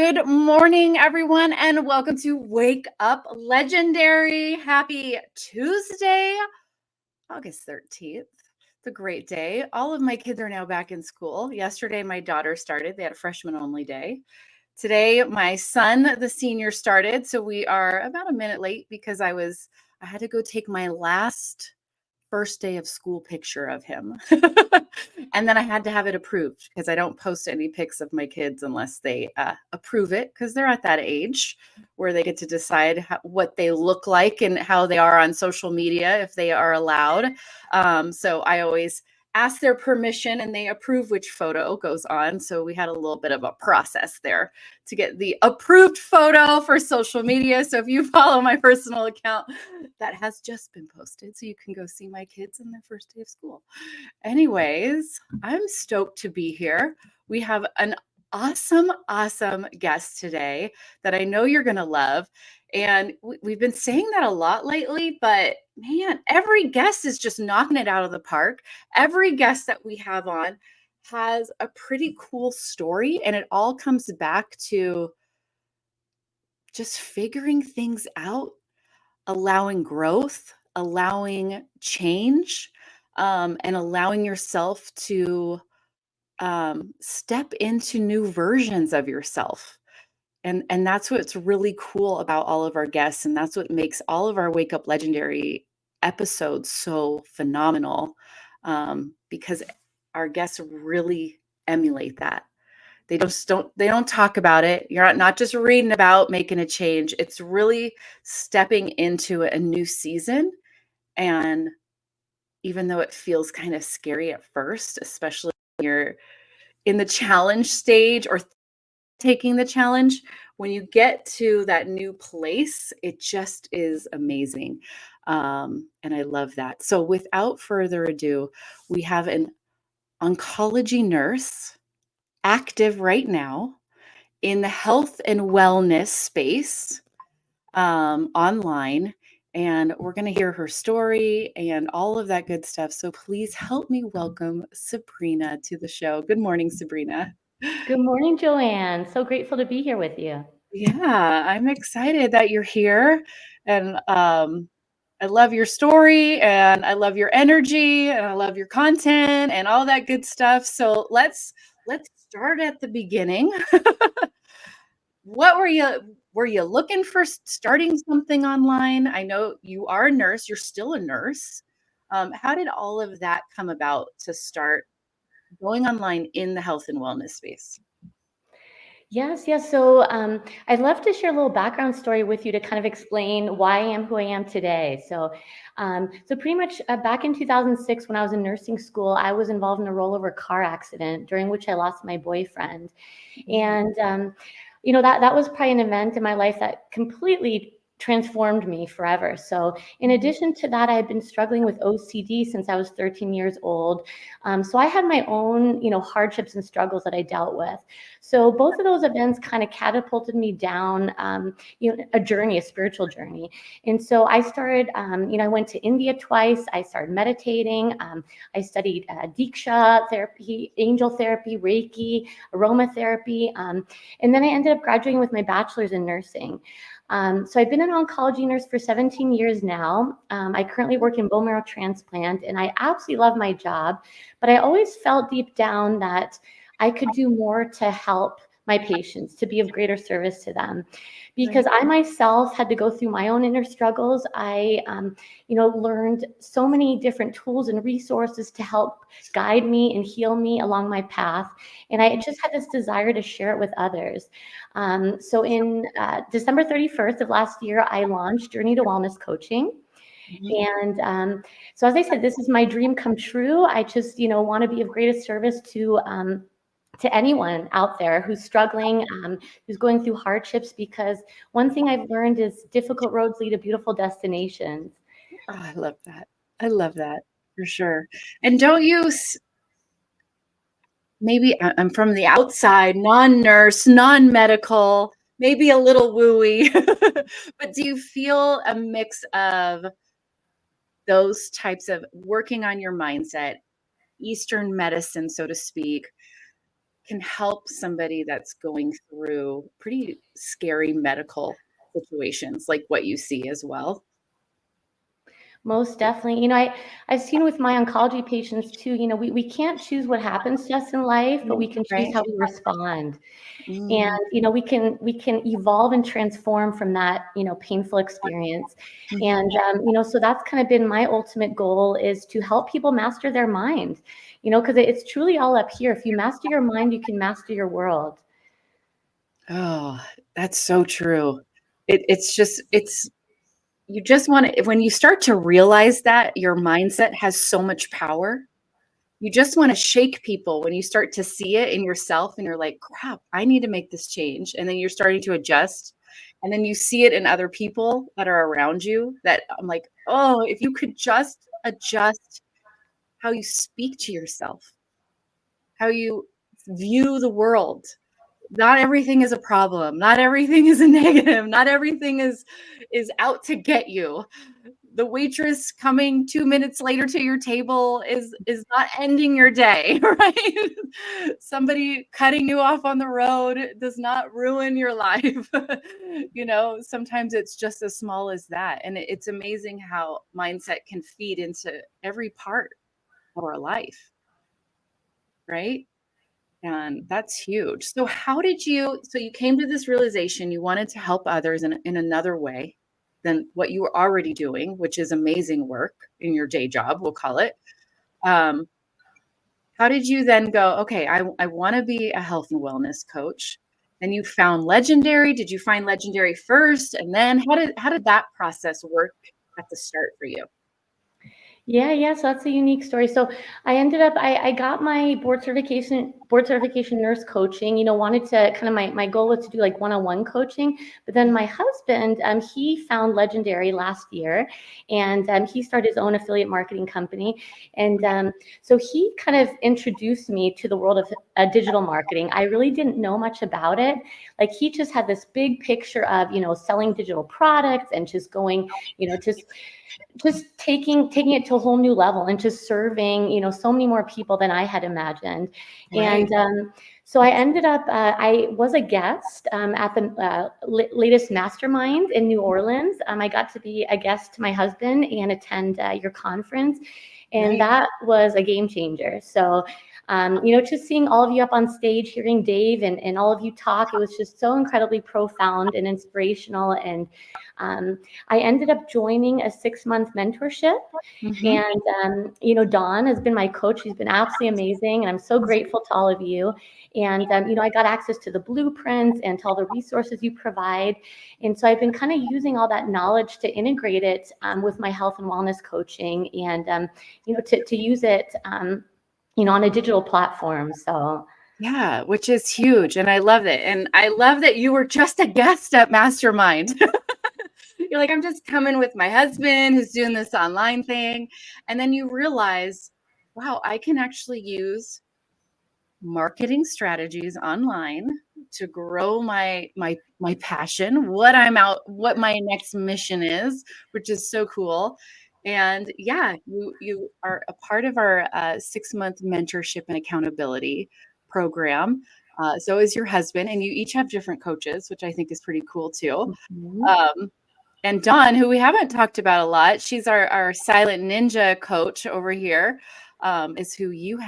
Good morning, everyone, and welcome to Wake Up Legendary. Happy Tuesday, August 13th. It's a great day. All of my kids are now back in school. Yesterday, my daughter started. They had a freshman only day. Today, my son, the senior, started. So we are about a minute late because I had to go take my last first day of school picture of him. And then I had to have it approved because I don't post any pics of my kids unless they approve it, because they're at that age where they get to decide what they look like and how they are on social media if they are allowed. So I always ask their permission and they approve which photo goes on. So we had a little bit of a process there to get the approved photo for social media. So if you follow my personal account, that has just been posted. So you can go see my kids in their first day of school. Anyways, I'm stoked to be here. We have an awesome guest today that I know you're going to love. And we've been saying that a lot lately, but man, every guest is just knocking it out of the park. Every guest that we have on has a pretty cool story, and it all comes back to just figuring things out, allowing growth, allowing change, and allowing yourself to step into new versions of yourself. And that's what's really cool about all of our guests. And that's what makes all of our Wake Up Legendary episodes so phenomenal, because our guests really emulate that. They don't talk about it. You're not just reading about making a change. It's really stepping into a new season. And even though it feels kind of scary at first, especially when you're in the challenge stage or taking the challenge, when you get to that new place, it just is amazing. And I love that. So without further ado, we have an oncology nurse active right now in the health and wellness space, online. And we're going to hear her story and all of that good stuff. So please help me welcome Sabrina to the show. Good morning, Sabrina. Good morning, Joanne. So grateful to be here with you. Yeah, I'm excited that you're here. And I love your story and I love your energy and I love your content and all that good stuff. So let's start at the beginning. What were you looking for starting something online? I know you are a nurse, you're still a nurse. How did all of that come about to start going online in the health and wellness space? Yes. So I'd love to share a little background story with you to kind of explain why I am who I am today. So pretty much back in 2006, when I was in nursing school, I was involved in a rollover car accident during which I lost my boyfriend. And that was probably an event in my life that completely transformed me forever. So in addition to that, I had been struggling with OCD since I was 13 years old. So I had my own, hardships and struggles that I dealt with. So both of those events kind of catapulted me down, a spiritual journey. And so I started, I went to India twice. I started meditating. I studied Diksha therapy, angel therapy, Reiki, aromatherapy. And then I ended up graduating with my bachelor's in nursing. So I've been an oncology nurse for 17 years now. I currently work in bone marrow transplant, and I absolutely love my job. But I always felt deep down that I could do more to help my patients, to be of greater service to them. Because I myself had to go through my own inner struggles. I, learned so many different tools and resources to help guide me and heal me along my path. And I just had this desire to share it with others. So in December 31st of last year, I launched Journey to Wellness Coaching. And so as I said, this is my dream come true. I just, want to be of greatest service to anyone out there who's struggling, who's going through hardships, because one thing I've learned is difficult roads lead to beautiful destinations. Oh, I love that. I love that for sure. And don't you maybe I'm from the outside, non-nurse, non-medical, maybe a little wooey, but do you feel a mix of those types of working on your mindset, Eastern medicine, so to speak, can help somebody that's going through pretty scary medical situations like what you see as well? Most definitely. I've seen with my oncology patients too, we can't choose what happens to us in life, but we can choose Right. how we respond. And, Mm, we can evolve and transform from that, painful experience. mhm. And, so that's kind of been my ultimate goal, is to help people master their mind, because it's truly all up here. If you master your mind, you can master your world. Oh, that's so true. It's just it's you just want to, when you start to realize that your mindset has so much power, you just want to shake people when you start to see it in yourself and you're like, crap, I need to make this change. And then you're starting to adjust. And then you see it in other people that are around you, that I'm like, oh, if you could just adjust how you speak to yourself, how you view the world. Not everything is a problem. Not everything is a negative. Not everything is out to get you. The waitress coming 2 minutes later to your table is not ending your day, right? Somebody cutting you off on the road does not ruin your life. Sometimes it's just as small as that. And it's amazing how mindset can feed into every part of our life, right? And that's huge. So you came to this realization you wanted to help others in another way than what you were already doing, which is amazing work in your day job, we'll call it. Um, how did you then go, okay, I want to be a health and wellness coach? And you found Legendary. Did you find Legendary first? And then how did that process work at the start for you? Yeah. So that's a unique story. So I got my board certification nurse coaching, wanted to kind of, my goal was to do like one-on-one coaching. But then my husband, he found Legendary last year, and he started his own affiliate marketing company. And so he kind of introduced me to the world of digital marketing. I really didn't know much about it. Like, he just had this big picture of, selling digital products and just going, just taking it to a whole new level, and just serving, so many more people than I had imagined. Right. And so I ended up, I was a guest at the latest mastermind in New Orleans. I got to be a guest to my husband and attend your conference. And Right. that was a game changer. So, just seeing all of you up on stage, hearing Dave and all of you talk, it was just so incredibly profound and inspirational. And I ended up joining a 6-month mentorship. Mhm. And, Dawn has been my coach. She's been absolutely amazing. And I'm so grateful to all of you. And, I got access to the blueprints and to all the resources you provide. And so I've been kind of using all that knowledge to integrate it with my health and wellness coaching, and, to use it, on a digital platform. So. Yeah, which is huge, and I love it, and I love that you were just a guest at Mastermind. You're like, "I'm just coming with my husband who's doing this online thing," and then you realize, "Wow, I can actually use marketing strategies online to grow my passion, what my next mission is," which is so cool. And yeah, you are a part of our 6-month mentorship and accountability program. So is your husband, and you each have different coaches, which I think is pretty cool too. Mhm. Um, and Dawn, who we haven't talked about a lot, she's our silent ninja coach over here, is who you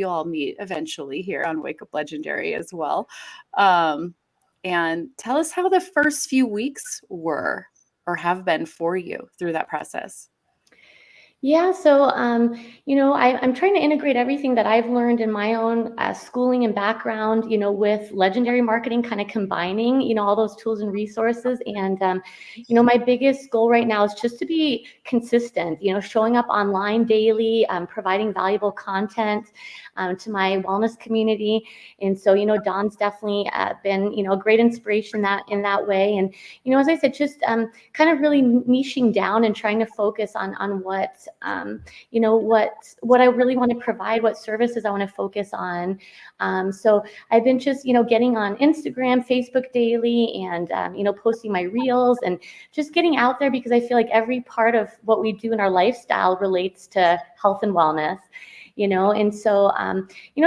all meet eventually here on Wake Up Legendary as well. Um, and tell us how the first few weeks were or have been for you through that process. Yeah, so I'm trying to integrate everything that I've learned in my own schooling and background, with legendary marketing, kind of combining, all those tools and resources. And my biggest goal right now is just to be consistent, showing up online daily, providing valuable content to my wellness community. And so, Dawn's definitely been, a great inspiration in that way. And as I said, just kind of really niching down and trying to focus on what what I really want to provide, what services I want to focus on. So I've been just, getting on Instagram, Facebook daily, and, posting my reels and just getting out there, because I feel like every part of what we do in our lifestyle relates to health and wellness. and so,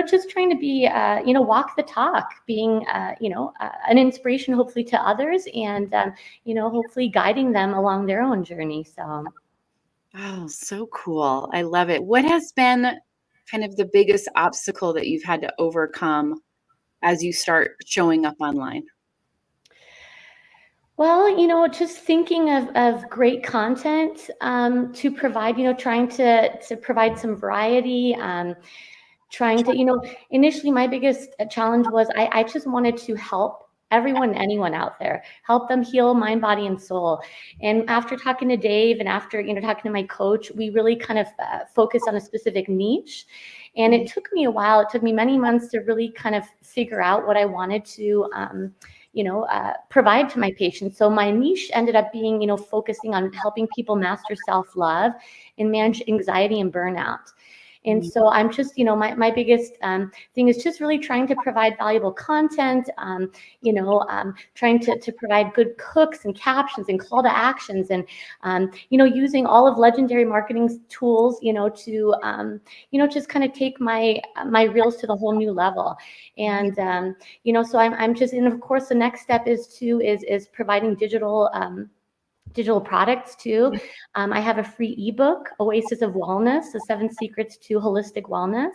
just trying to be, walk the talk, being, an inspiration hopefully to others, and, hopefully guiding them along their own journey. So. Oh, so cool. I love it. What has been kind of the biggest obstacle that you've had to overcome as you start showing up online? Well, just thinking of great content to provide, trying to provide some variety, trying to, initially my biggest challenge was I just wanted to help everyone, anyone out there, help them heal mind, body, and soul. And after talking to Dave and after, talking to my coach, we really kind of focused on a specific niche. And it took me a while. It took me many months to really kind of figure out what I wanted to, provide to my patients. So my niche ended up being, focusing on helping people master self-love and manage anxiety and burnout. And so I'm just, my biggest thing is just really trying to provide valuable content, trying to provide good cooks and captions and call to actions, and, using all of Legendary Marketing's tools, to, just kind of take my reels to the whole new level. And, so I'm just, and of course, the next step is providing digital products too. I have a free ebook, Oasis of Wellness, the 7 Secrets to Holistic Wellness.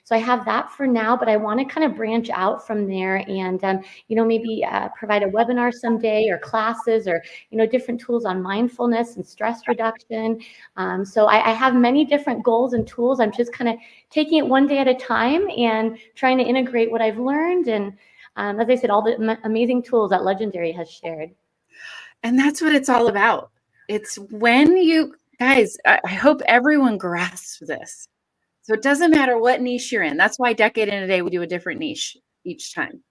So I have that for now, but I want to kind of branch out from there and, maybe provide a webinar someday, or classes, or, different tools on mindfulness and stress reduction. So I have many different goals and tools. I'm just kind of taking it one day at a time and trying to integrate what I've learned. And as I said, all the amazing tools that Legendary has shared. And that's what it's all about. It's when you guys, I hope everyone grasps this. So it doesn't matter what niche you're in. That's why Decade in a Day, we do a different niche each time.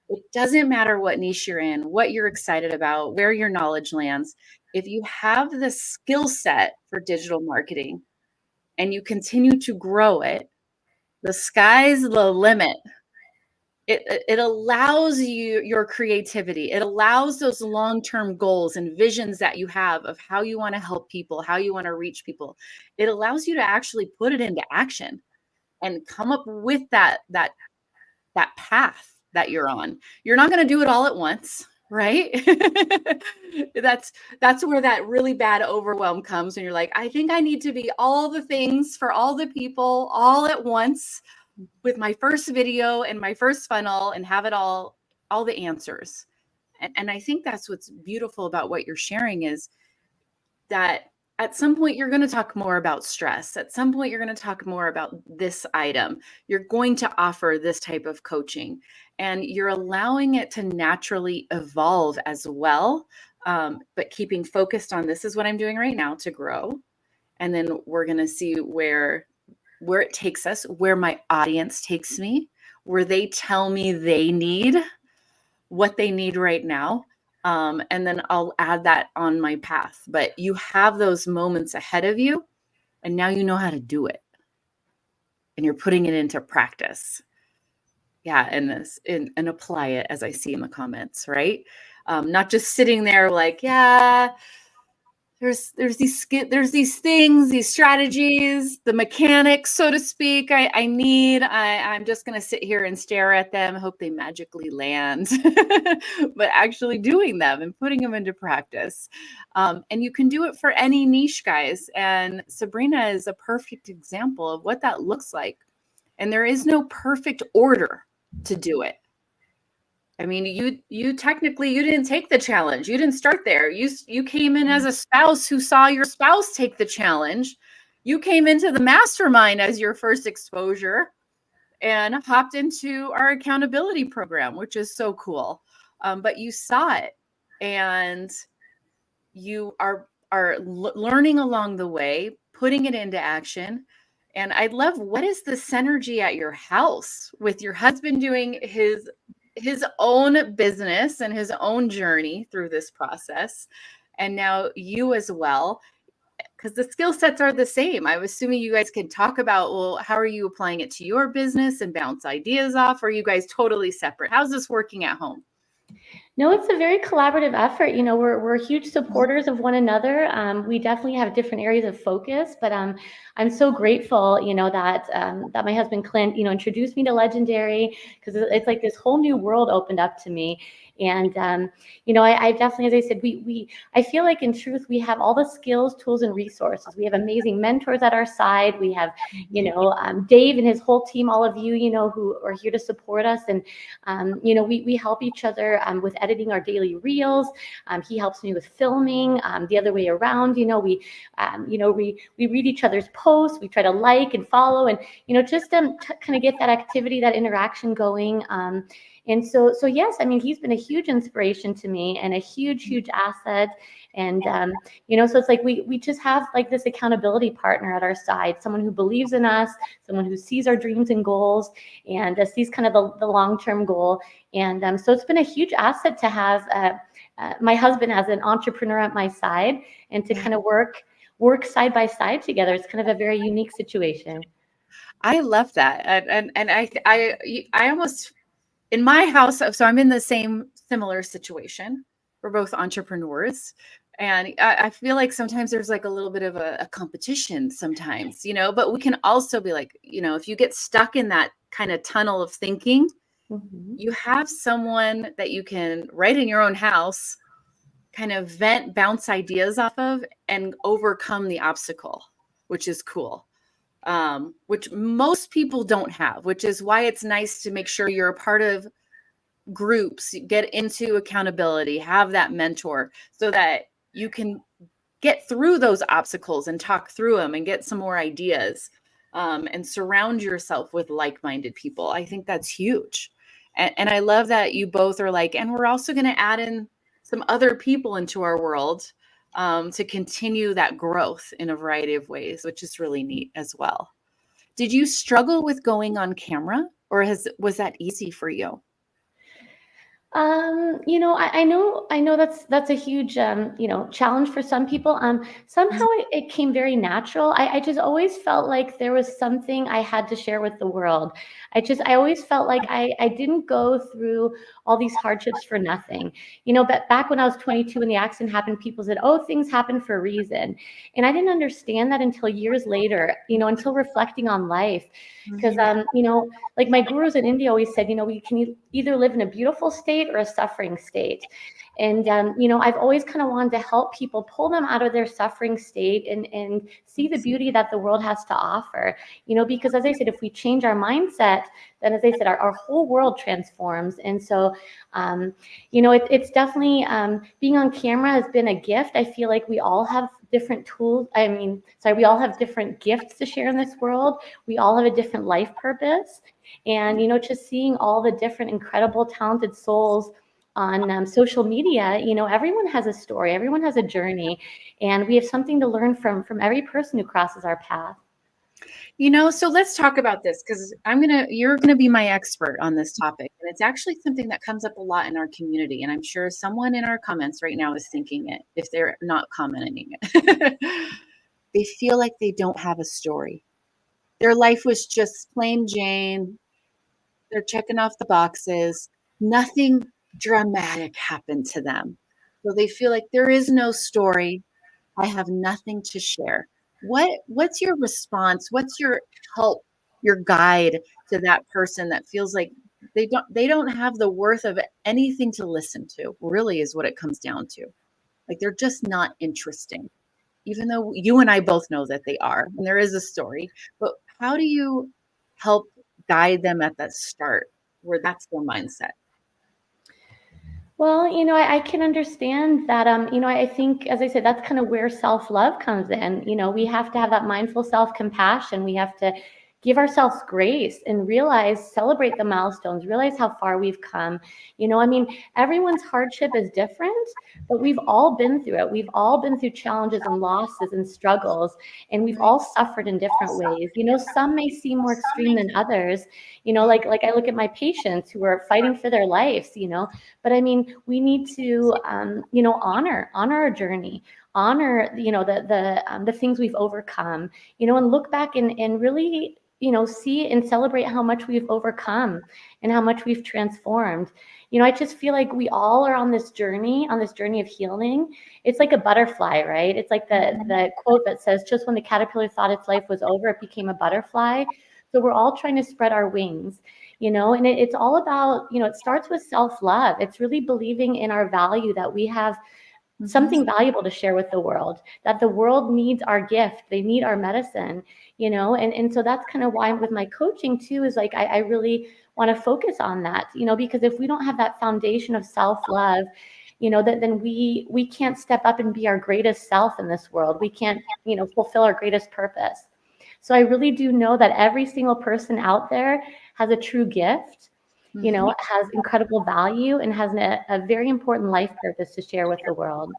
It doesn't matter what niche you're in, what you're excited about, where your knowledge lands. If you have the skill set for digital marketing and you continue to grow it, the sky's the limit. It allows you your creativity. It allows those long-term goals and visions that you have of how you want to help people, how you want to reach people. It allows you to actually put it into action and come up with that path that you're on. You're not going to do it all at once, right? That's where that really bad overwhelm comes, and you're like, I think I need to be all the things for all the people all at once with my first video and my first funnel, and have it all the answers. And I think that's what's beautiful about what you're sharing, is that at some point you're going to talk more about stress. At some point you're going to talk more about this item. You're going to offer this type of coaching, and you're allowing it to naturally evolve as well. But keeping focused on, this is what I'm doing right now to grow. And then we're going to see where it takes us, where my audience takes me, where they tell me they need what they need right now. And then I'll add that on my path. But you have those moments ahead of you, and now you know how to do it. And you're putting it into practice. Yeah, and apply it, as I see in the comments, right? Not just sitting there like, yeah, there's these things, these strategies, the mechanics, so to speak, I'm just going to sit here and stare at them, hope they magically land, but actually doing them and putting them into practice. And you can do it for any niche, guys. And Sabrina is a perfect example of what that looks like. And there is no perfect order to do it. I mean, you technically, you didn't take the challenge. You didn't start there. You came in as a spouse who saw your spouse take the challenge. You came into the mastermind as your first exposure and hopped into our accountability program, which is so cool. But you saw it, and you are learning along the way, putting it into action. And I love, what is the synergy at your house with your husband doing his own business and his own journey through this process, and now you as well, because the skill sets are the same. I'm assuming you guys can talk about, well, how are you applying it to your business and bounce ideas off? Or are you guys totally separate? How's this working at home? No, it's a very collaborative effort. You know, we're huge supporters of one another. We definitely have different areas of focus, but I'm so grateful, you know, that my husband Clint, you know, introduced me to Legendary, because it's like this whole new world opened up to me. And you know, I definitely, as I said, I feel like in truth we have all the skills, tools, and resources. We have amazing mentors at our side. We have, you know, Dave and his whole team, all of you, you know, who are here to support us. And you know, we help each other with editing our daily reels. He helps me with filming. The other way around, you know, we read each other's posts. We try to like and follow, and you know, just kind of get that activity, that interaction going. And so yes, I mean, he's been a huge inspiration to me and a huge asset. And you know, so it's like we just have like this accountability partner at our side, someone who believes in us, someone who sees our dreams and goals, and sees kind of the long-term goal. And so it's been a huge asset to have my husband as an entrepreneur at my side, and to kind of work side by side together. It's kind of a very unique situation. I love that. And I almost, in my house, so I'm in the same similar situation. We're both entrepreneurs. And I feel like sometimes there's like a little bit of a competition sometimes, you know, but we can also be like, you know, if you get stuck in that kind of tunnel of thinking, you have someone that you can, right in your own house, kind of vent, bounce ideas off of, and overcome the obstacle, which is cool. Which most people don't have, which is why it's nice to make sure you're a part of groups, get into accountability, have that mentor, so that you can get through those obstacles and talk through them and get some more ideas, and surround yourself with like-minded people. I think that's huge. And I love that you both are like, and we're also going to add in some other people into our world, to continue that growth in a variety of ways, which is really neat as well. Did you struggle with going on camera, or was that easy for you? You know, I know that's a huge, you know, challenge for some people. Somehow it came very natural. I just always felt like there was something I had to share with the world. I always felt like I didn't go through all these hardships for nothing. You know, but back when I was 22 and the accident happened, people said, "Oh, things happen for a reason," and I didn't understand that until years later. You know, until reflecting on life, because you know, like my gurus in India always said, you know, we can either live in a beautiful state or a suffering state. And, you know, I've always kind of wanted to help people pull them out of their suffering state and see the beauty that the world has to offer, you know, because as I said, if we change our mindset, then as I said, our whole world transforms. And so, you know, it's definitely, being on camera has been a gift. I feel like we all have different tools. We all have different gifts to share in this world. We all have a different life purpose. And, you know, just seeing all the different incredible, talented souls on social media, you know, everyone has a story, everyone has a journey, and we have something to learn from every person who crosses our path. You know, so let's talk about this, because you're gonna be my expert on this topic. And it's actually something that comes up a lot in our community. And I'm sure someone in our comments right now is thinking it, if they're not commenting it. They feel like they don't have a story. Their life was just plain Jane. They're checking off the boxes. Nothing dramatic happened to them. So they feel like there is no story. I have nothing to share. What's your response? What's your help, your guide to that person that feels like they don't have the worth of anything to listen to, really is what it comes down to. Like they're just not interesting. Even though you and I both know that they are, and there is a story, but how do you help guide them at that start where that's their mindset? Well, you know, I can understand that. You know, I think, as I said, that's kind of where self-love comes in. You know, we have to have that mindful self-compassion. We have to give ourselves grace and celebrate the milestones, realize how far we've come. You know, I mean, everyone's hardship is different, but we've all been through it. We've all been through challenges and losses and struggles, and we've all suffered in different ways. You know, some may seem more extreme than others. You know, like I look at my patients who are fighting for their lives, you know, but I mean, we need to, you know, honor our journey, honor, the things we've overcome, and look back and really, see and celebrate how much we've overcome and how much we've transformed. I just feel like we all are on this journey of healing. It's like a butterfly, right? It's like the quote that says, just when the caterpillar thought its life was over, it became a butterfly. So we're all trying to spread our wings, and it's all about, it starts with self-love. It's really believing in our value, that we have something valuable to share with the world, that the world needs our gift, they need our medicine, and so that's kind of why with my coaching too, is like, I really want to focus on that, because if we don't have that foundation of self-love, then we can't step up and be our greatest self in this world. We can't, fulfill our greatest purpose. So I really do know that every single person out there has a true gift, has incredible value, and has a very important life purpose to share with the world.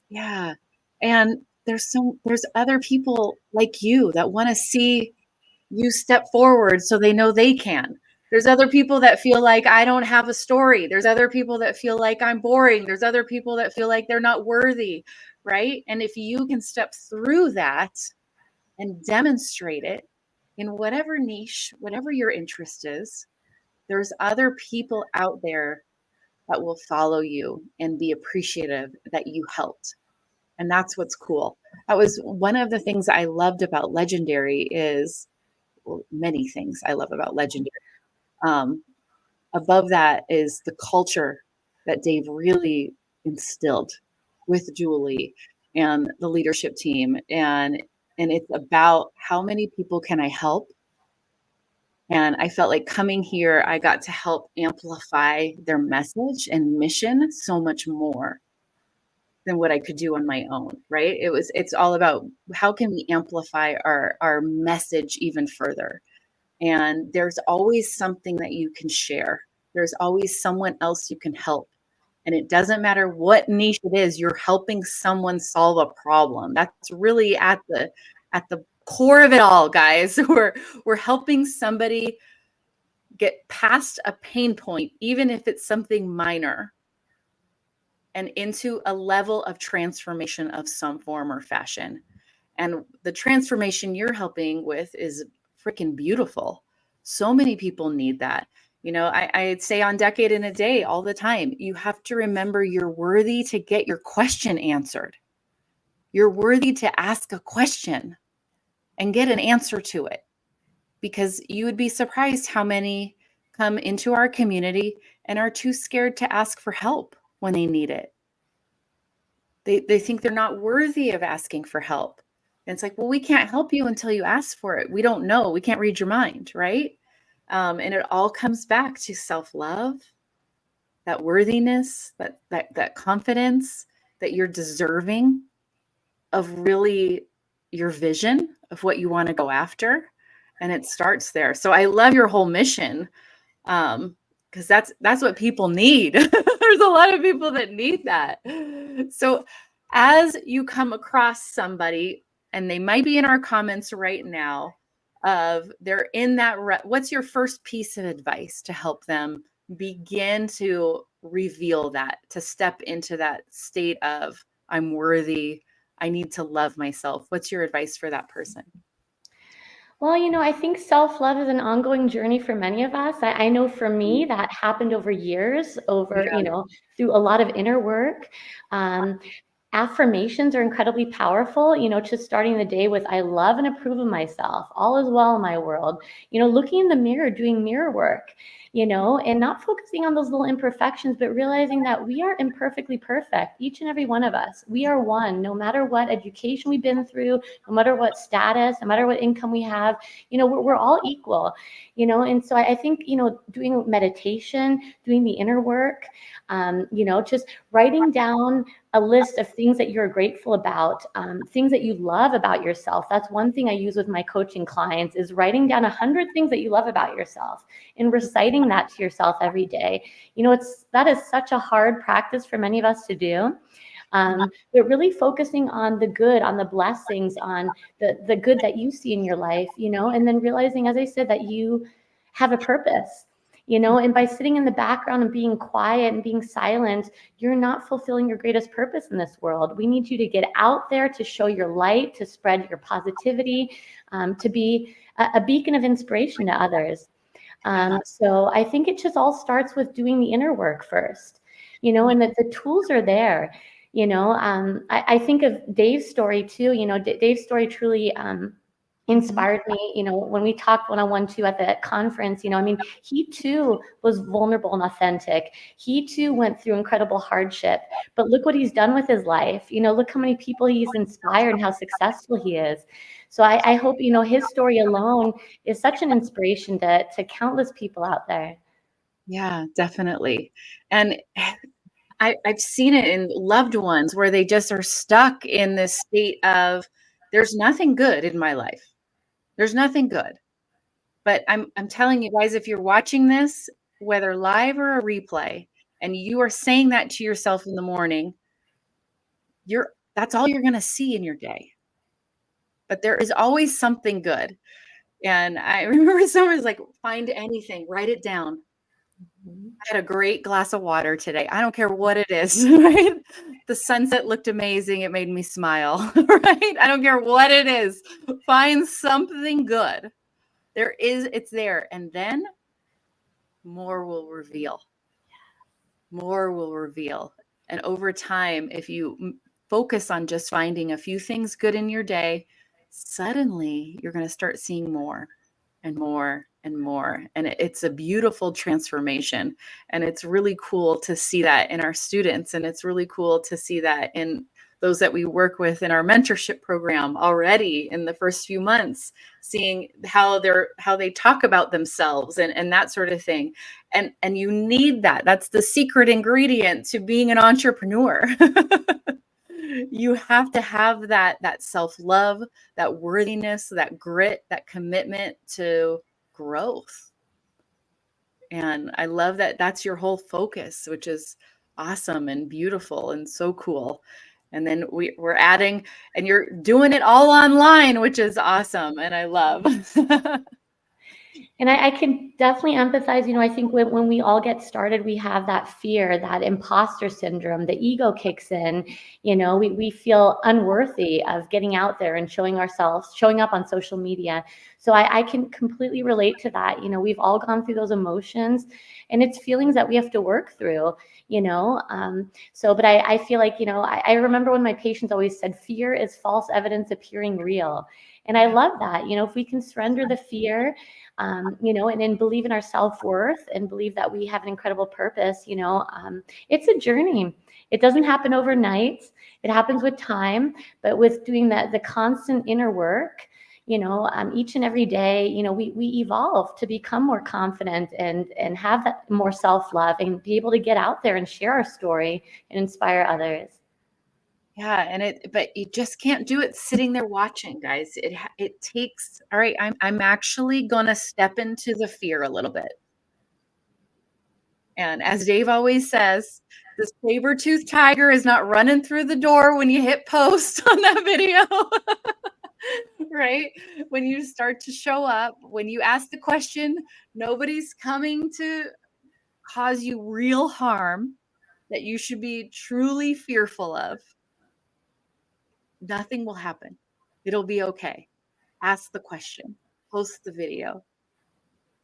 Yeah. And there's other people like you that want to see you step forward so they know they can. There's other people that feel like I don't have a story. There's other people that feel like I'm boring. There's other people that feel like they're not worthy, right? And if you can step through that and demonstrate it in whatever niche, whatever your interest is, there's other people out there that will follow you and be appreciative that you helped. And that's what's cool. That was one of the things I loved about Legendary is, well, many things I love about Legendary. Above that is the culture that Dave really instilled with Julie and the leadership team. And it's about how many people can I help? And I felt like coming here, I got to help amplify their message and mission so much more than what I could do on my own, right? It's all about how can we amplify our message even further. And there's always something that you can share. There's always someone else you can help. And it doesn't matter what niche it is, you're helping someone solve a problem. That's really at the core of it all, guys. We're helping somebody get past a pain point, even if it's something minor, and into a level of transformation of some form or fashion. And the transformation you're helping with is freaking beautiful. So many people need that. I'd say on Decade in a Day all the time, you have to remember you're worthy to get your question answered. You're worthy to ask a question and get an answer to it, because you would be surprised how many come into our community and are too scared to ask for help when they need it. They think they're not worthy of asking for help. And it's like, well, we can't help you until you ask for it. We don't know. We can't read your mind, right? And it all comes back to self-love, that worthiness, that confidence that you're deserving of really your vision of what you want to go after. And it starts there. So I love your whole mission, because that's what people need. There's a lot of people that need that. So as you come across somebody, and they might be in our comments right now, of they're in that, what's your first piece of advice to help them begin to reveal that, to step into that state of I'm worthy, I need to love myself? What's your advice for that person? Well, I think self-love is an ongoing journey for many of us. I know for me that happened over years, through a lot of inner work. Affirmations are incredibly powerful, just starting the day with, I love and approve of myself. All is well in my world. Looking in the mirror, doing mirror work, and not focusing on those little imperfections, but realizing that we are imperfectly perfect, each and every one of us. We are one, no matter what education we've been through, no matter what status, no matter what income we have, we're all equal, and so I think, doing meditation, doing the inner work, just writing down a list of things that you're grateful about, things that you love about yourself. That's one thing I use with my coaching clients, is writing down 100 things that you love about yourself and reciting that to yourself every day. That is such a hard practice for many of us to do. But really focusing on the good, on the blessings, on the good that you see in your life, and then realizing, as I said, that you have a purpose. and by sitting in the background and being quiet and being silent, you're not fulfilling your greatest purpose in this world. We need you to get out there, to show your light, to spread your positivity, to be a beacon of inspiration to others. So I think it just all starts with doing the inner work first, and that the tools are there. I think of Dave's story too. Dave's story truly inspired me, when we talked one-on-one too at the conference. He too was vulnerable and authentic. He too went through incredible hardship, but look what he's done with his life. Look how many people he's inspired and how successful he is. So I hope, his story alone is such an inspiration to countless people out there. Yeah, definitely. And I've seen it in loved ones where they just are stuck in this state of, there's nothing good in my life. There's nothing good. But I'm telling you guys, if you're watching this, whether live or a replay, and you are saying that to yourself in the morning, that's all you're going to see in your day. But there is always something good. And I remember someone was like, find anything, write it down. I had a great glass of water today. I don't care what it is, right? The sunset looked amazing. It made me smile, right? I don't care what it is. Find something good. It's there. And then more will reveal. More will reveal. And over time, if you focus on just finding a few things good in your day, suddenly you're going to start seeing more and more and more. And it's a beautiful transformation. And it's really cool to see that in our students. And it's really cool to see that in those that we work with in our mentorship program already in the first few months, seeing how they talk about themselves and that sort of thing. And you need that. That's the secret ingredient to being an entrepreneur. You have to have that self-love, that worthiness, that grit, that commitment to growth. And I love that that's your whole focus, which is awesome and beautiful and so cool. And then we're adding, and you're doing it all online, which is awesome. And I love. And I can definitely empathize. I think when we all get started, we have that fear, that imposter syndrome, the ego kicks in. We feel unworthy of getting out there and showing up on social media. So I can completely relate to that. We've all gone through those emotions, and it's feelings that we have to work through. But I feel like, I remember when my patients always said, fear is false evidence appearing real. And I love that. If we can surrender the fear, and then believe in our self-worth and believe that we have an incredible purpose, it's a journey. It doesn't happen overnight. It happens with time, but with doing the constant inner work, each and every day, we evolve to become more confident and have that more self-love and be able to get out there and share our story and inspire others. Yeah, but you just can't do it sitting there watching, guys. It takes. All right, I'm actually gonna step into the fear a little bit. And as Dave always says, the saber-toothed tiger is not running through the door when you hit post on that video. Right? When you start to show up, when you ask the question, nobody's coming to cause you real harm that you should be truly fearful of. Nothing will happen. It'll be okay. Ask the question, post the video,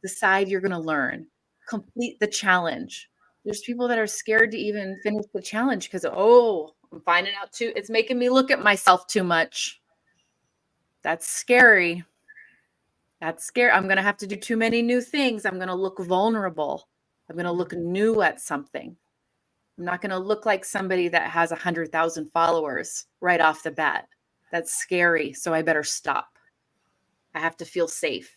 decide you're going to learn, complete the challenge. There's people that are scared to even finish the challenge because, I'm finding out too, it's making me look at myself too much. That's scary. That's scary. I'm going to have to do too many new things. I'm going to look vulnerable. I'm going to look new at something. I'm not going to look like somebody that has 100,000 followers right off the bat. That's scary. So I better stop. I have to feel safe.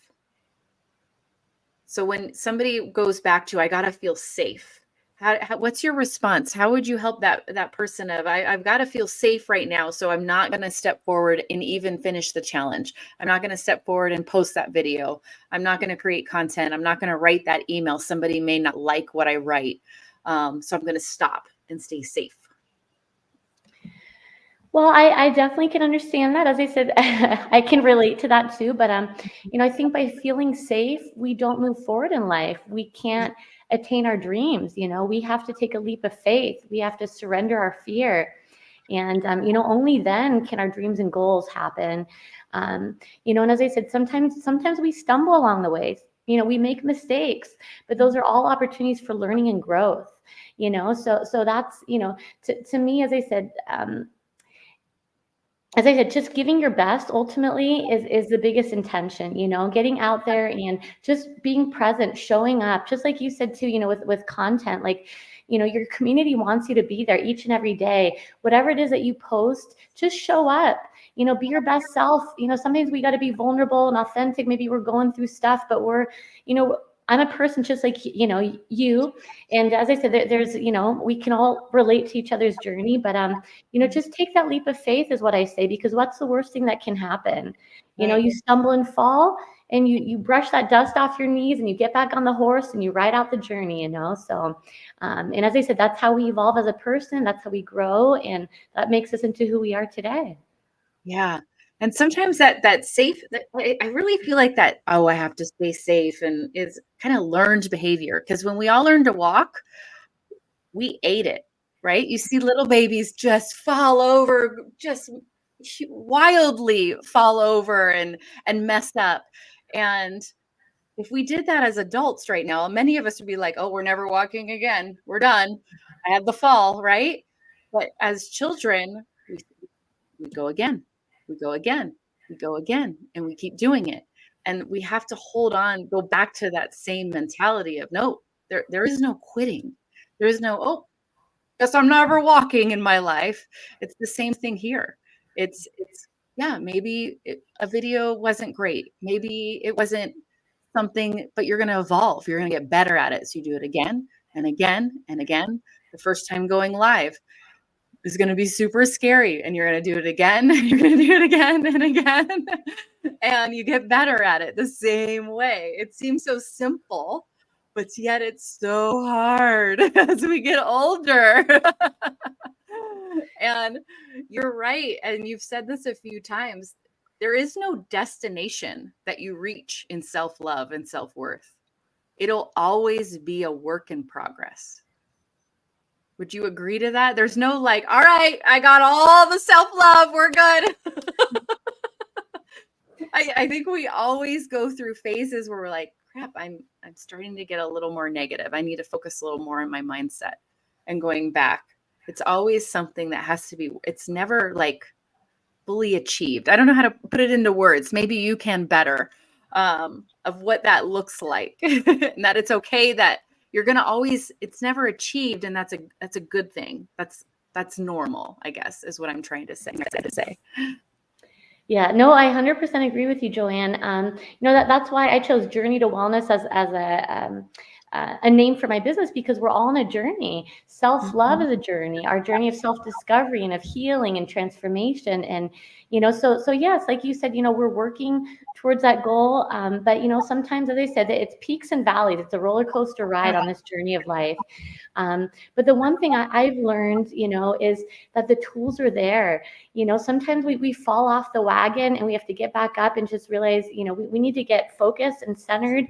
So when somebody goes back to, I got to feel safe. What's your response? How would you help that person of, I've got to feel safe right now. So I'm not going to step forward and even finish the challenge. I'm not going to step forward and post that video. I'm not going to create content. I'm not going to write that email. Somebody may not like what I write. So I'm going to stop and stay safe. Well, I definitely can understand that. As I said, I can relate to that too. But I think by feeling safe, we don't move forward in life. We can't attain our dreams. We have to take a leap of faith. We have to surrender our fear. And only then can our dreams and goals happen. And as I said, sometimes we stumble along the way. We make mistakes, but those are all opportunities for learning and growth. So that's to me, as I said, just giving your best ultimately is the biggest intention, getting out there and just being present, showing up, just like you said too, with content, like, your community wants you to be there each and every day. Whatever it is that you post, just show up, be your best self. Sometimes we got to be vulnerable and authentic. Maybe we're going through stuff, but I'm a person just like, you. And as I said, there's, we can all relate to each other's journey, but, just take that leap of faith is what I say, because what's the worst thing that can happen? Right. You stumble and fall and you brush that dust off your knees and you get back on the horse and you ride out the journey, So, and as I said, that's how we evolve as a person. That's how we grow. And that makes us into who we are today. Yeah. And sometimes that safe, I really feel like that, oh, I have to stay safe, and is kind of learned behavior. Because when we all learn to walk, we ate it, right? You see little babies just fall over, just wildly fall over and mess up. And if we did that as adults right now, many of us would be like, oh, we're never walking again. We're done. I had the fall, right? But as children, we go again, we go again, we go again, and we keep doing it. And we have to hold on, go back to that same mentality of no, there is no quitting. There is no, oh, guess I'm never walking in my life. It's the same thing here. It's yeah, maybe a video wasn't great. Maybe it wasn't something, but you're going to evolve. You're going to get better at it. So you do it again and again and again. The first time going live is going to be super scary, and you're going to do it again. You're going to do it again and again. And you get better at it the same way. It seems so simple, but yet it's so hard as we get older. And you're right. And you've said this a few times. There is no destination that you reach in self-love and self-worth. It'll always be a work in progress. Would you agree to that? There's no like, all right, I got all the self-love, we're good. I think we always go through phases where we're like, crap, I'm starting to get a little more negative. I need to focus a little more on my mindset and going back. It's always something that has to be, it's never like fully achieved. I don't know how to put it into words. Maybe you can better, of what that looks like. And that it's okay that you're going to always, it's never achieved. And that's a good thing. That's normal, I guess, is what I'm trying to say. Yeah, no, I 100% agree with you, Joanne. That's why I chose Journey to Wellness as a name for my business, because we're all on a journey. Self-love is a journey, our journey of self-discovery and of healing and transformation. And, so yes, like you said, we're working towards that goal. But, sometimes, as I said, it's peaks and valleys. It's a roller coaster ride on this journey of life. But the one thing I've learned, is that the tools are there. Sometimes we fall off the wagon and we have to get back up and just realize, we need to get focused and centered.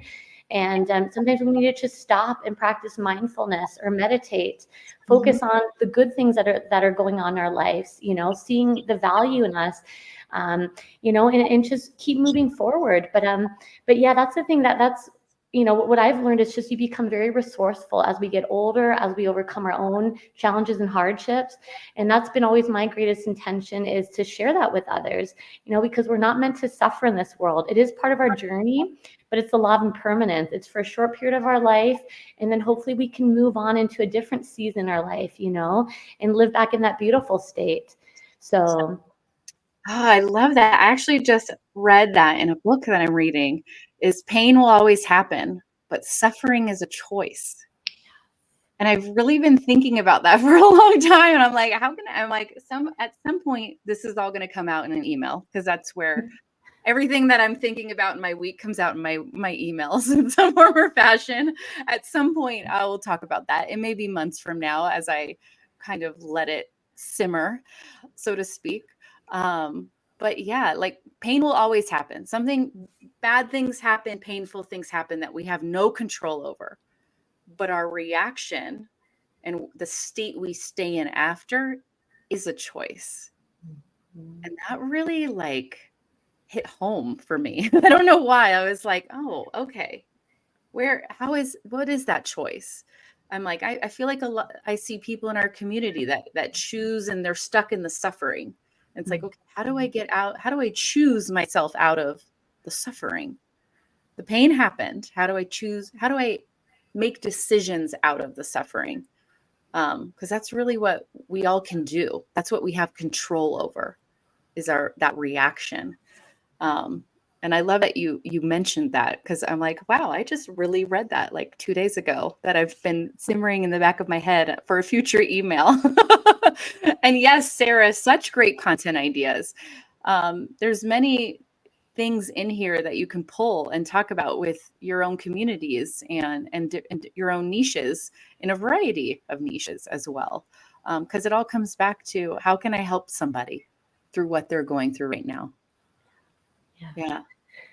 And sometimes we need to just stop and practice mindfulness or meditate, focus on the good things that are going on in our lives, seeing the value in us, and just keep moving forward. But yeah, that's the thing that's what I've learned is just you become very resourceful as we get older, as we overcome our own challenges and hardships. And that's been always my greatest intention, is to share that with others, because we're not meant to suffer in this world. It is part of our journey, but it's the law of impermanence. It's for a short period of our life. And then hopefully we can move on into a different season in our life, and live back in that beautiful state. So. Oh, I love that. I actually just read that in a book that I'm reading, is pain will always happen, but suffering is a choice. And I've really been thinking about that for a long time. And I'm like, at some point, this is all going to come out in an email, because that's where everything that I'm thinking about in my week comes out in my emails in some form or fashion. At some point, I will talk about that. It may be months from now as I kind of let it simmer, so to speak. But yeah, like pain will always happen. Bad things happen, painful things happen that we have no control over. But our reaction and the state we stay in after is a choice. And that really like hit home for me. I don't know why. I was like, oh, okay. What is that choice? I'm like, I feel like I see people in our community that choose and they're stuck in the suffering. And it's like, okay, how do I get out? How do I choose myself out of the suffering? The pain happened. How do I choose? How do I make decisions out of the suffering? Because that's really what we all can do. That's what we have control over is that reaction. And I love that you mentioned that because I'm like, wow, I just really read that like 2 days ago that I've been simmering in the back of my head for a future email. And yes, Sarah, such great content ideas. There's many things in here that you can pull and talk about with your own communities and your own niches in a variety of niches as well. Because it all comes back to how can I help somebody through what they're going through right now? Yeah.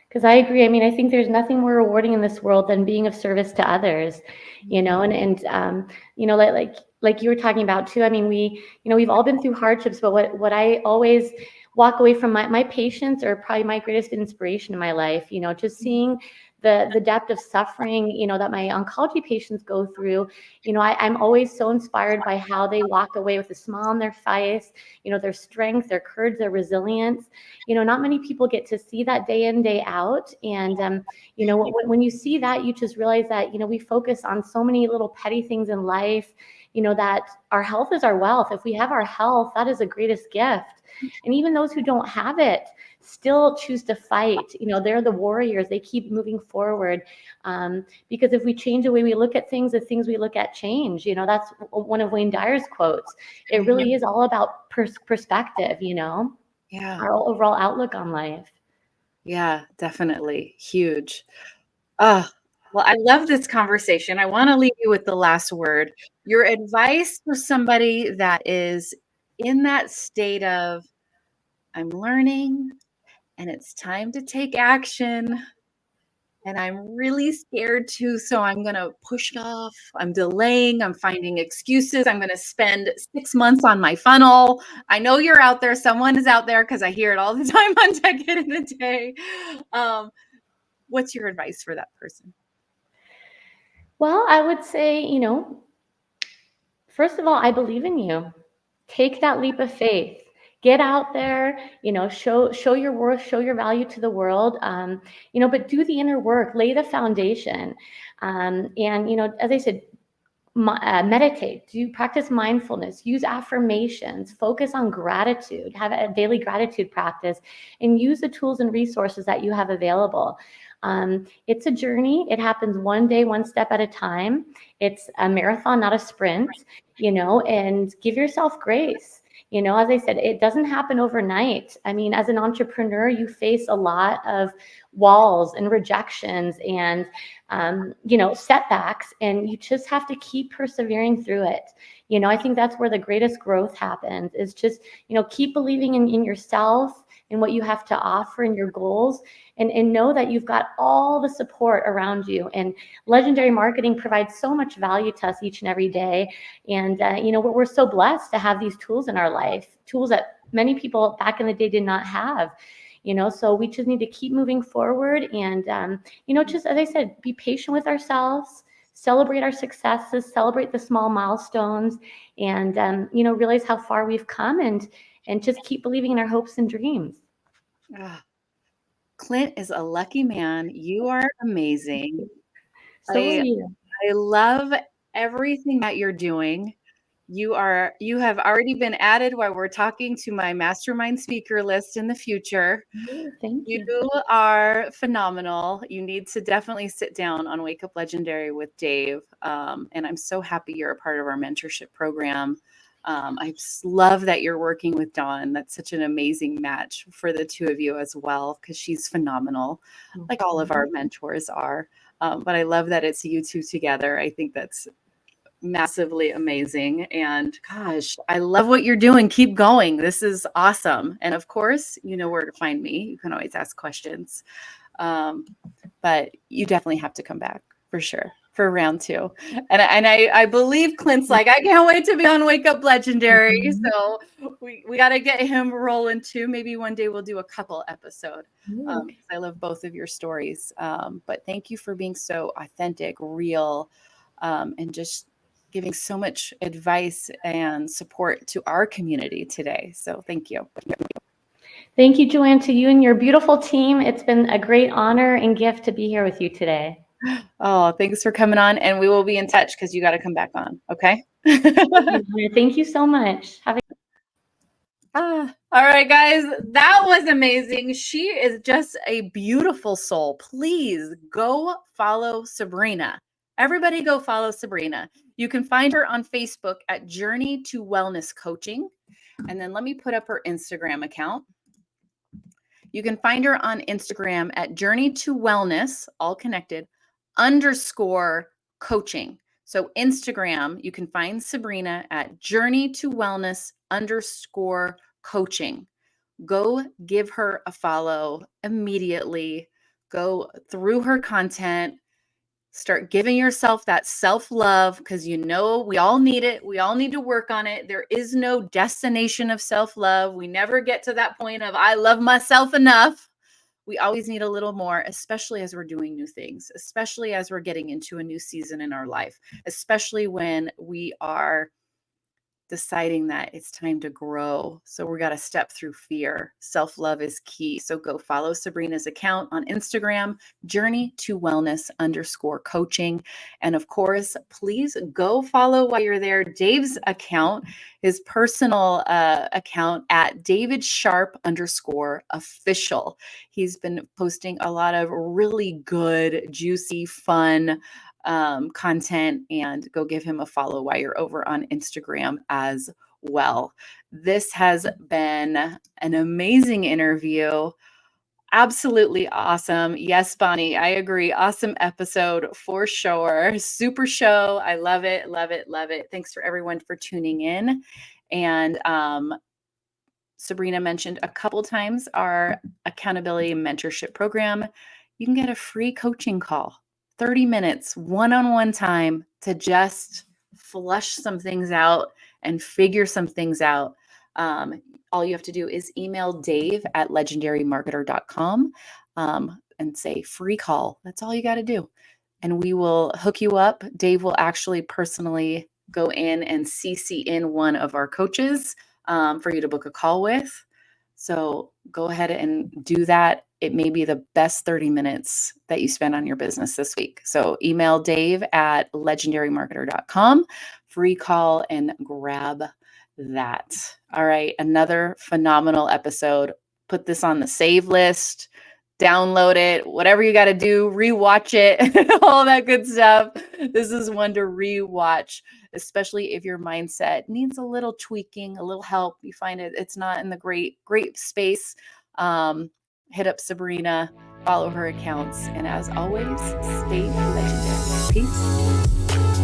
Because I agree. I mean, I think there's nothing more rewarding in this world than being of service to others, you know, and you know, like you were talking about too. I mean, we've all been through hardships, but what I always walk away from my patients are probably my greatest inspiration in my life, you know, just seeing the depth of suffering, you know, that my oncology patients go through. You know, I'm always so inspired by how they walk away with a smile on their face, you know, their strength, their courage, their resilience. You know, not many people get to see that day in, day out. And, you know, when you see that, you just realize that, you know, we focus on so many little petty things in life, you know, that our health is our wealth. If we have our health, that is the greatest gift. And even those who don't have it still choose to fight. You know, they're the warriors. They keep moving forward. Because if we change the way we look at things, the things we look at change. You know, that's one of Wayne Dyer's quotes. It really is all about perspective, you know, our overall outlook on life. Yeah, definitely. Huge. Well, I love this conversation. I want to leave you with the last word. Your advice for somebody that is in that state of, I'm learning and it's time to take action. And I'm really scared too. So I'm going to push it off. I'm delaying. I'm finding excuses. I'm going to spend 6 months on my funnel. I know you're out there. Someone is out there because I hear it all the time on Decade in a Day. What's your advice for that person? Well, I would say, you know, first of all, I believe in you. Take that leap of faith. Get out there, you know, show your worth, show your value to the world, you know, but do the inner work, lay the foundation. And, you know, as I said, meditate, do practice mindfulness, use affirmations, focus on gratitude, have a daily gratitude practice, and use the tools and resources that you have available. It's a journey. It happens one day, one step at a time. It's a marathon, not a sprint, you know, and give yourself grace. You know, as I said, it doesn't happen overnight. I mean, as an entrepreneur, you face a lot of walls and rejections and, you know, setbacks, and you just have to keep persevering through it. You know, I think that's where the greatest growth happens, is just, you know, keep believing in yourself and what you have to offer and your goals, and know that you've got all the support around you. And Legendary Marketing provides so much value to us each and every day. And, you know, we're so blessed to have these tools in our life, tools that many people back in the day did not have. You know, so we just need to keep moving forward and, you know, just as I said, be patient with ourselves, celebrate our successes, celebrate the small milestones, and, you know, realize how far we've come and just keep believing in our hopes and dreams. Clint is a lucky man. You are amazing. So are you. I love everything that you're doing. You have already been added while we're talking to my mastermind speaker list in the future. Thank you. You are phenomenal. You need to definitely sit down on Wake Up Legendary with Dave. And I'm so happy you're a part of our mentorship program. I just love that you're working with Dawn. That's such an amazing match for the two of you as well, because she's phenomenal, like all of our mentors are. But I love that it's you two together. I think that's massively amazing. And gosh, I love what you're doing. Keep going. This is awesome. And of course, you know where to find me. You can always ask questions. But you definitely have to come back for sure for round 2. And I believe Clint's like, I can't wait to be on Wake Up Legendary. Mhm. So we got to get him rolling too. Maybe one day we'll do a couple episode. Ooh. I love both of your stories. But thank you for being so authentic, real, and just giving so much advice and support to our community today. So thank you. Thank you, Joanne, to you and your beautiful team. It's been a great honor and gift to be here with you today. Oh, thanks for coming on, and we will be in touch because you got to come back on. Okay. Thank you so much. Have a All right, guys, that was amazing. She is just a beautiful soul. Please go follow Sabrina. Everybody go follow Sabrina. You can find her on Facebook at Journey to Wellness Coaching. And then let me put up her Instagram account. You can find her on Instagram at Journey to Wellness, all connected, _coaching. So Instagram, you can find Sabrina at Journey to Wellness _coaching. Go give her a follow immediately. Go through her content. Start giving yourself that self-love because you know we all need it. We all need to work on it. There is no destination of self-love. We never get to that point of I love myself enough. We always need a little more, especially as we're doing new things, especially as we're getting into a new season in our life, especially when we are deciding that it's time to grow. So we got to step through fear. Self-love is key. So go follow Sabrina's account on Instagram, Journey to Wellness _coaching. And of course, please go follow while you're there Dave's account, his personal account at David Sharpe _official. He's been posting a lot of really good, juicy, fun content, and go give him a follow while you're over on Instagram as well. This has been an amazing interview. Absolutely awesome. Yes, Bonnie, I agree. Awesome episode for sure. Super show. I love it. Love it. Love it. Thanks for everyone for tuning in. And Sabrina mentioned a couple times our accountability and mentorship program. You can get a free coaching call, 30 minutes, one-on-one time to just flush some things out and figure some things out. All you have to do is email Dave at legendarymarketer.com and say free call. That's all you got to do. And we will hook you up. Dave will actually personally go in and CC in one of our coaches for you to book a call with. So go ahead and do that. It may be the best 30 minutes that you spend on your business this week. So email Dave at legendarymarketer.com, free call, and grab that. All right. Another phenomenal episode. Put this on the save list, download it, whatever you got to do, rewatch it, all that good stuff. This is one to rewatch, especially if your mindset needs a little tweaking, a little help. You find it's not in the great space. Hit up Sabrina, follow her accounts, and as always, stay legendary. Peace.